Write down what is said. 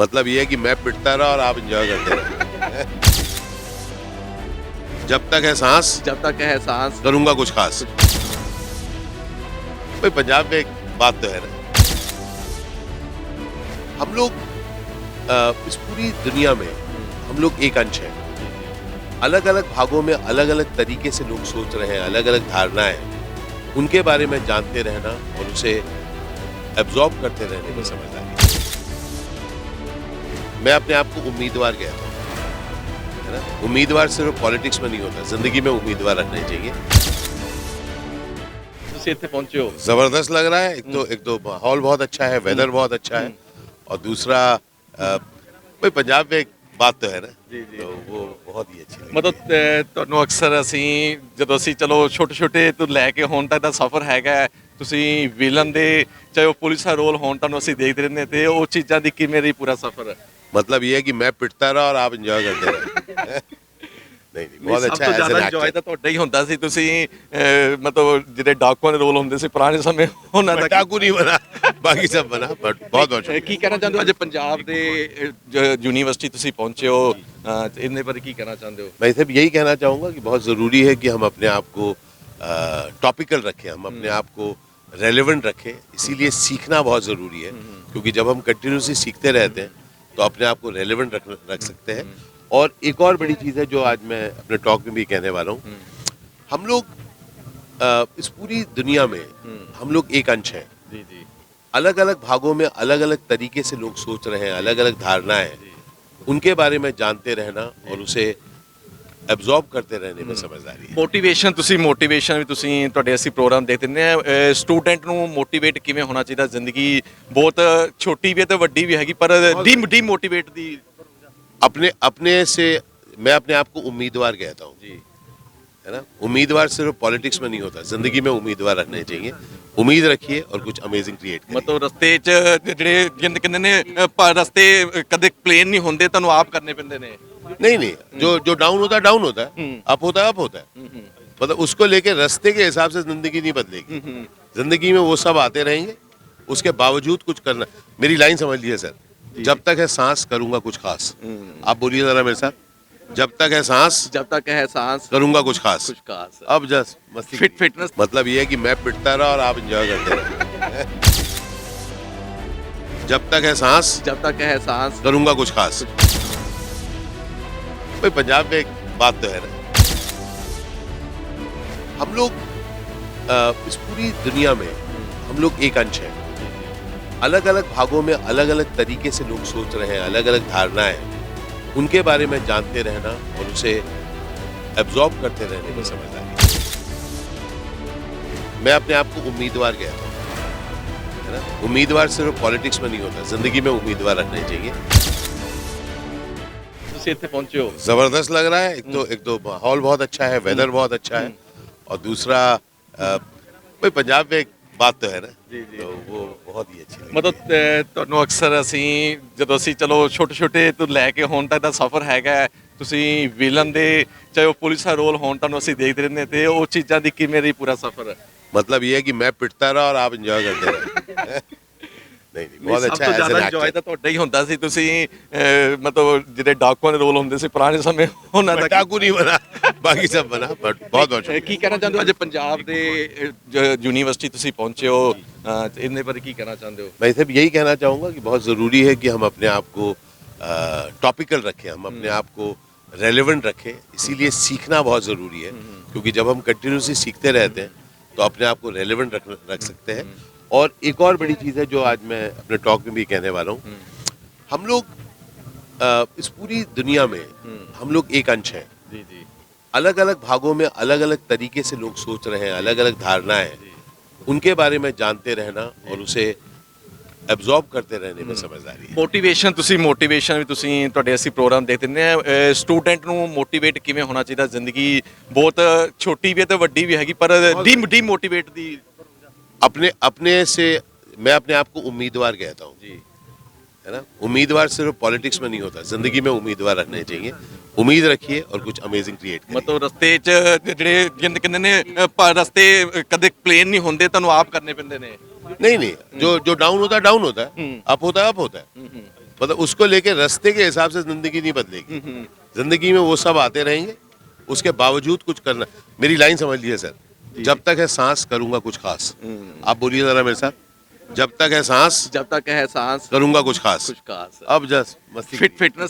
मतलब ये है कि मैं पिटता रहा और आप एंजॉय करते रहे। जब तक है सांस करूंगा कुछ खास। भाई पंजाब में एक बात तो है ना, हम लोग इस पूरी दुनिया में हम लोग एक अंश हैं। अलग अलग भागों में अलग अलग तरीके से लोग सोच रहे हैं, अलग अलग धारणाएं, उनके बारे में जानते रहना और उसे एब्जॉर्ब करते रहने में समझदारी। मैं अपने आप को उम्मीदवार कहता हूं, है ना। उम्मीदवार सिर्फ पॉलिटिक्स में नहीं होता, जिंदगी में उम्मीदवार रखने चाहिए। ਇੱਥੇ ਪਹੁੰਚੇ ਹੋ जबरदस्त लग रहा है। एक तो माहौल बहुत अच्छा है, वेदर बहुत अच्छा है, और दूसरा भाई पंजाब में एक बात तो है ना, तो वो बहुत ही अच्छी लगी। ਮਤਲਬ ਤੁਹਾਨੂੰ ਅਕਸਰ ਅਸੀਂ ਜਦੋਂ ਅਸੀਂ ਚਲੋ ਛੋਟੇ ਛੋਟੇ ਤੋਂ ਲੈ ਕੇ ਹੁਣ ਤੱਕ ਦਾ ਸਫ਼ਰ ਹੈਗਾ ਹੈ, ਤੁਸੀਂ ਵਿਲਨ ਦੇ ਚਾਹੇ ਉਹ ਪੁਲਿਸ ਦਾ ਰੋਲ ਹੋਣ ਤੁਹਾਨੂੰ ਅਸੀਂ ਦੇਖਦੇ ਰਹਿੰਦੇ ਤੇ ਉਹ ਚੀਜ਼ਾਂ ਦੀ ਕਿਵੇਂ ਰਹੀ ਪੂਰਾ ਸਫ਼ਰ मतलब ये है कि मैं पिटता रहा और आप एंजॉय करते रहे। नहीं बहुत अच्छा है। ਜ਼ਿਆਦਾ ਇੰਜੋਏ ਤਾਂ ਤੁਹਾਡਾ ਹੀ ਹੁੰਦਾ ਸੀ। ਤੁਸੀਂ ਮਤਲਬ ਜਿਹੜੇ ਡਾਕੂਆਂ ਦੇ ਰੋਲ ਹੁੰਦੇ ਸੀ ਪੁਰਾਣੇ ਸਮੇਂ ਉਹਨਾਂ ਦਾ डाकू नहीं बना, बाकी सब बना, बट बहुत बहुत शुक्रिया। ਕੀ ਕਹਿਣਾ ਚਾਹੁੰਦੇ ਹੋ ਅੱਜ ਪੰਜਾਬ ਦੇ ਯੂਨੀਵਰਸਿਟੀ ਤੁਸੀਂ पहुंचे हो ਇਹਦੇ ਬਾਰੇ ਕੀ ਕਹਿਣਾ ਚਾਹੁੰਦੇ हो? मैं सिर्फ यही कहना चाहूँगा कि बहुत ज़रूरी है कि हम अपने आप को टॉपिकल रखें, हम अपने आप को रेलेवेंट रखें। इसीलिए सीखना बहुत ज़रूरी है, क्योंकि जब हम कंटिन्यूसली सीखते रहते हैं तो अपने आप को रेलेवेंट रख सकते हैं। और एक और बड़ी चीज़ है जो आज मैं अपने टॉक में भी कहने वाला हूँ, हम लोग इस पूरी दुनिया में हम लोग एक अंश हैं। जी जी अलग अलग भागों में अलग अलग तरीके से लोग सोच रहे हैं, अलग अलग धारणाएं, उनके बारे में जानते रहना और उसे एब्जॉर्ब करते रहने में समझदारी है। ਮੋਟੀਵੇਸ਼ਨ ਵੀ ਤੁਸੀਂ ਤੁਹਾਡੇ ਅਸੀਂ ਪ੍ਰੋਗਰਾਮ ਦੇਖ ਦਿੰਦੇ ਆ। ਸਟੂਡੈਂਟ ਨੂੰ ਮੋਟੀਵੇਟ ਕਿਵੇਂ ਹੋਣਾ ਚਾਹੀਦਾ? ਜ਼ਿੰਦਗੀ ਬਹੁਤ ਛੋਟੀ ਵੀ ਹੈ ਤੇ ਵੱਡੀ ਵੀ ਹੈਗੀ, ਪਰ ਡੀਮੋਟੀਵੇਟ ਦੀ अपने से मैं अपने आप को उम्मीदवार कहता हूँ जी, है ना। उम्मीदवार सिर्फ पॉलिटिक्स में नहीं होता, जिंदगी में उम्मीदवार रखने चाहिए। उम्मीद रखिए और कुछ अमेजिंग क्रिएट करिए। ਮਤਲਬ ਰਸਤੇ 'ਚ ਜਿਹੜੇ ਜਿੰਦ ਕਹਿੰਦੇ ਨੇ ਰਸਤੇ ਕਦੇ ਪਲੇਨ ਨਹੀਂ ਹੁੰਦੇ, ਤੁਹਾਨੂੰ ਆਪ ਕਰਨੇ ਪੈਂਦੇ ਨੇ। नहीं जो डाउन होता है डाउन होता है, अप होता है अप होता है। मतलब उसको लेके रास्ते के हिसाब से जिंदगी नहीं बदलेगी। जिंदगी में वो सब आते रहेंगे, उसके बावजूद कुछ करना। मेरी लाइन समझ लीजिए सर, जब तक है सांस करूंगा कुछ खास। आप बोलिए जरा मेरे साथ, जब तक है सांस करूंगा कुछ खास। अब जस्ट मस्ती फिटनेस मतलब ये है कि मैं पिटता रहा और आप एंजॉय करते रहे। जब तक है सांस करूंगा कुछ खास। भाई पंजाब में एक बात तो है ना, हम लोग इस पूरी दुनिया में हम लोग एक अंश हैं। अलग अलग भागों में अलग अलग तरीके से लोग सोच रहे हैं, अलग अलग धारणाएं, उनके बारे में जानते रहना और उसे एब्जॉर्ब करते रहने में समझदारी। मैं अपने आप को उम्मीदवार कहता हूँ, है ना। उम्मीदवार सिर्फ पॉलिटिक्स में नहीं होता, जिंदगी में उम्मीदवार रखने चाहिए। ਤੁਸੀਂ ਇੱਥੇ ਪਹੁੰਚੇ ਹੋ जबरदस्त लग रहा है। एक तो माहौल बहुत अच्छा है, वेदर बहुत अच्छा है, और दूसरा भाई पंजाब में एक बात तो है ना, तो वो बहुत ही अच्छी लगी। ਮਤਲਬ ਤੁਹਾਨੂੰ ਅਕਸਰ ਅਸੀਂ ਜਦੋਂ ਅਸੀਂ ਚਲੋ ਛੋਟੇ ਛੋਟੇ ਤੋਂ ਲੈ ਕੇ ਹੁਣ ਤੱਕ ਦਾ ਸਫ਼ਰ ਹੈਗਾ ਹੈ, ਤੁਸੀਂ ਵਿਲਨ ਦੇ ਚਾਹੇ ਉਹ ਪੁਲਿਸ ਦਾ ਰੋਲ ਹੋਣ ਤੁਹਾਨੂੰ ਅਸੀਂ ਦੇਖਦੇ ਰਹਿੰਦੇ ਤੇ ਉਹ ਚੀਜ਼ਾਂ ਦੀ ਕਿਵੇਂ ਰਹੀ ਪੂਰਾ ਸਫ਼ਰ? मतलब ये है कि मैं पिटता रहा और आप एंजॉय करते रहे। नहीं बहुत अच्छा है। ਜ਼ਿਆਦਾ ਇੰਜੋਏ ਤਾਂ ਤੁਹਾਡਾ ਹੀ ਹੁੰਦਾ ਸੀ। ਤੁਸੀਂ ਮਤਲਬ ਜਿਹੜੇ ਡਾਕੂਆਂ ਦੇ ਰੋਲ ਹੁੰਦੇ ਸੀ ਪੁਰਾਣੇ ਸਮੇਂ ਉਹਨਾਂ ਦਾ डाकू नहीं बना, बाकी सब बना, बट बहुत बहुत शुक्रिया। ਕੀ ਕਹਿਣਾ ਚਾਹੁੰਦੇ ਹੋ ਅੱਜ ਪੰਜਾਬ ਦੇ ਯੂਨੀਵਰਸਿਟੀ ਤੁਸੀਂ पहुंचे हो ਇਹਦੇ ਬਾਰੇ ਕੀ ਕਹਿਣਾ ਚਾਹੁੰਦੇ ਹੋ? मैं सिर्फ यही कहना चाहूँगा कि बहुत ज़रूरी है कि हम अपने आप को टॉपिकल रखें, हम अपने आप को रेलेवेंट रखें। इसीलिए सीखना बहुत ज़रूरी है, क्योंकि जब हम कंटिन्यूसली सीखते रहते हैं तो अपने आप को रेलेवेंट रख सकते हैं। और एक और बड़ी चीज़ है जो आज मैं अपने टॉक में भी कहने वाला हूँ, हम लोग इस पूरी दुनिया में हम लोग एक अंश हैं। जी जी अलग अलग भागों में अलग अलग तरीके से लोग सोच रहे हैं, अलग अलग धारणाएं, उनके बारे में जानते रहना और उसे एब्जॉर्ब करते रहने में समझदारी है। ਮੋਟੀਵੇਸ਼ਨ ਵੀ ਤੁਸੀਂ ਤੁਹਾਡੇ ਅਸੀਂ ਪ੍ਰੋਗਰਾਮ ਦੇਖ ਦਿੰਦੇ ਆ। ਸਟੂਡੈਂਟ ਨੂੰ ਮੋਟੀਵੇਟ ਕਿਵੇਂ ਹੋਣਾ ਚਾਹੀਦਾ? ਜ਼ਿੰਦਗੀ ਬਹੁਤ ਛੋਟੀ ਵੀ ਹੈ ਤੇ ਵੱਡੀ ਵੀ ਹੈਗੀ, ਪਰ ਡੀਮੋਟੀਵੇਟ ਦੀ अपने से मैं अपने आप को उम्मीदवार कहता हूँ जी, है ना। उम्मीदवार सिर्फ पॉलिटिक्स में नहीं होता, जिंदगी में उम्मीदवार रखने चाहिए। उम्मीद रखिए और कुछ अमेजिंग क्रिएट करिए। ਮਤਲਬ ਰਸਤੇ 'ਚ ਜਿਹੜੇ ਜਿੰਦ ਕਹਿੰਦੇ ਨੇ ਰਸਤੇ ਕਦੇ ਪਲੇਨ ਨਹੀਂ ਹੁੰਦੇ, ਤੁਹਾਨੂੰ ਆਪ ਕਰਨੇ ਪੈਂਦੇ ਨੇ। नहीं जो डाउन होता है डाउन होता है, अप होता है अप होता है। मतलब उसको लेके रास्ते के हिसाब से जिंदगी नहीं बदलेगी। जिंदगी में वो सब आते रहेंगे, उसके बावजूद कुछ करना। मेरी लाइन समझ लीजिए सर, जब तक है सांस करूंगा कुछ खास। आप बोलिए जरा मेरे साथ, जब तक है सांस जब तक है सांस करूंगा कुछ खास। कुछ खास अब जस्ट मस्ती फिटनेस